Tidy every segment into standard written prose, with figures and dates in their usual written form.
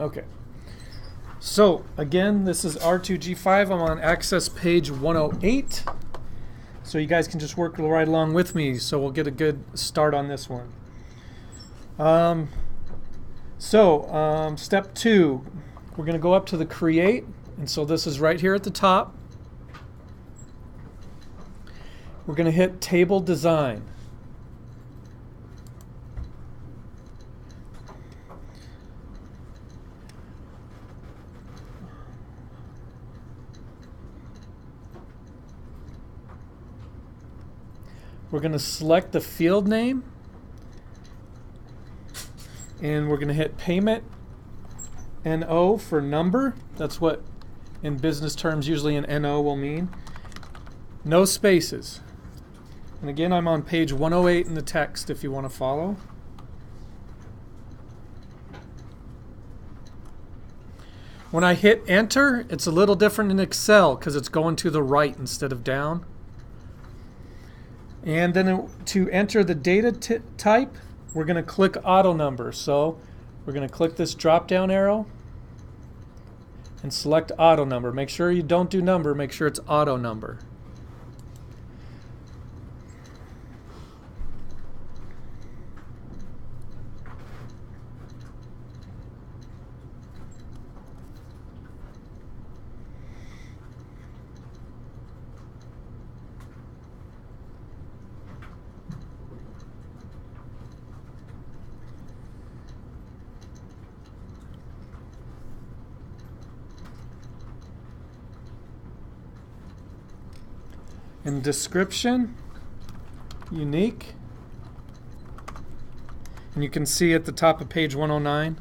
Okay. So again, this is R2G5. I'm on Access page 108. So you guys can just work right along with me, so we'll get a good start on this one. Step 2, we're going to go up to the create, and so this is right here at the top. We're going to hit table design. We're going to select the field name, and we're going to hit payment NO for number. That's what in business terms usually an NO will mean. No spaces. And again, I'm on page 108 in the text if you want to follow. When I hit enter, it's a little different in Excel because it's going to the right instead of down. And then to enter the data type, we're going to click auto number. So we're going to click this drop down arrow and select auto number. Make sure you don't do number, make sure it's auto number. In description, unique, and you can see at the top of page 109,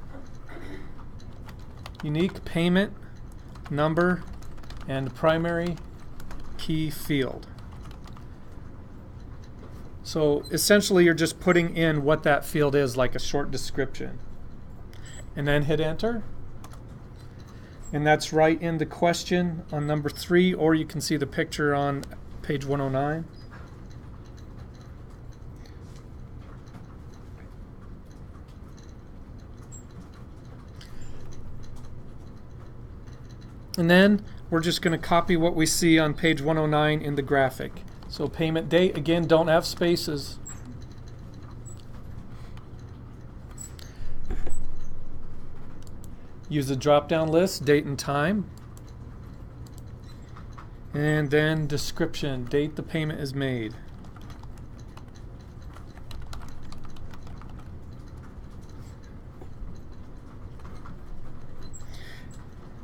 unique payment number and primary key field. So essentially you're just putting in what that field is, like a short description, and then hit enter. And that's right in the question on number 3, or you can see the picture on page 109. And then we're just going to copy what we see on page 109 in the graphic. So payment date, again, don't have spaces. Use the drop-down list, date and time. And then description, date the payment is made.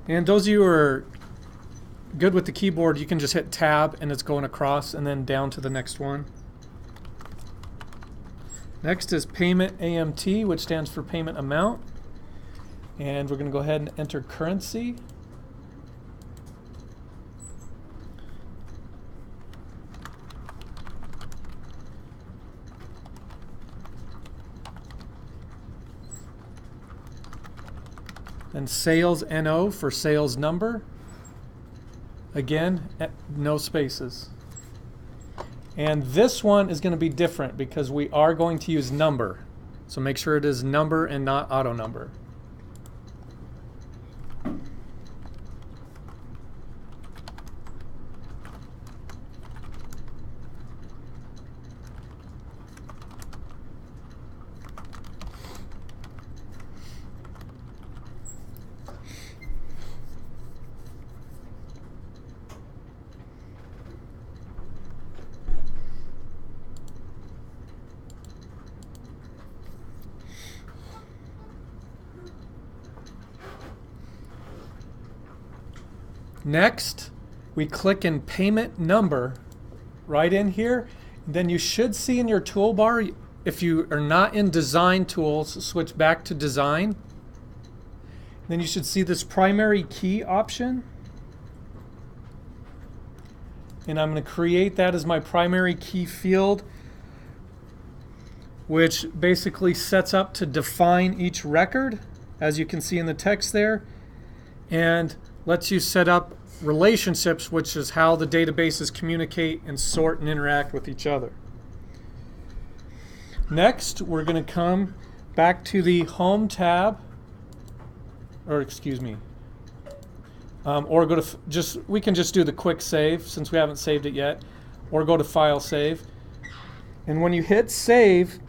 And those of you who are good with the keyboard, you can just hit tab and it's going across and then down to the next one. Next is payment AMT, which stands for payment amount. And we're going to go ahead and enter currency. And sales NO for sales number. Again, no spaces. And this one is going to be different because we are going to use number. So make sure it is number and not auto number. Next, we click in payment number right in here. Then you should see in your toolbar, if you are not in design tools, switch back to design. Then you should see this primary key option. And I'm going to create that as my primary key field, which basically sets up to define each record, as you can see in the text there, and lets you set up relationships, which is how the databases communicate and sort and interact with each other. Next, we're going to come back to the Home tab, or excuse me, or go to we can just do the quick save since we haven't saved it yet, or go to File, Save. And when you hit Save,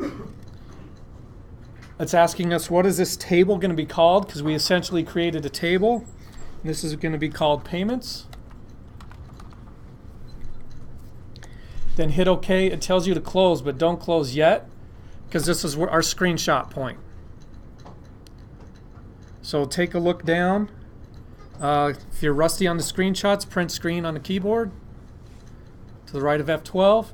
it's asking us what is this table going to be called, because we essentially created a table. And this is going to be called Payments. Then hit OK. It tells you to close, but don't close yet, because this is our screenshot point. So take a look down. If you're rusty on the screenshots, print screen on the keyboard to the right of F12.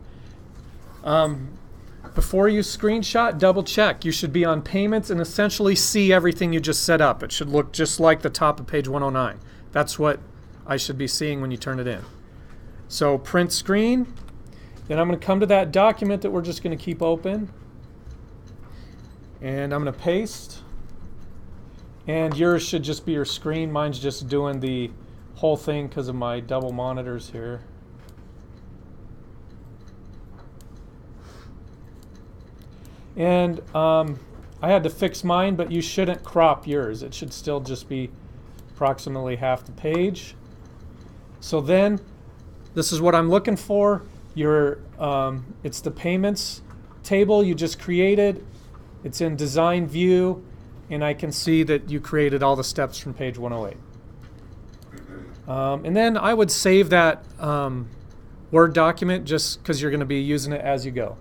Before you screenshot, double check. You should be on Payments and essentially see everything you just set up. It should look just like the top of page 109. That's what I should be seeing when you turn it in. So print screen. Then I'm going to come to that document that we're just going to keep open. And I'm going to paste. And yours should just be your screen. Mine's just doing the whole thing because of my double monitors here. And I had to fix mine, but you shouldn't crop yours. It should still just be approximately half the page. So then, this is what I'm looking for. It's the payments table you just created. It's in Design View, and I can see that you created all the steps from page 108. And then I would save that Word document just because you're going to be using it as you go.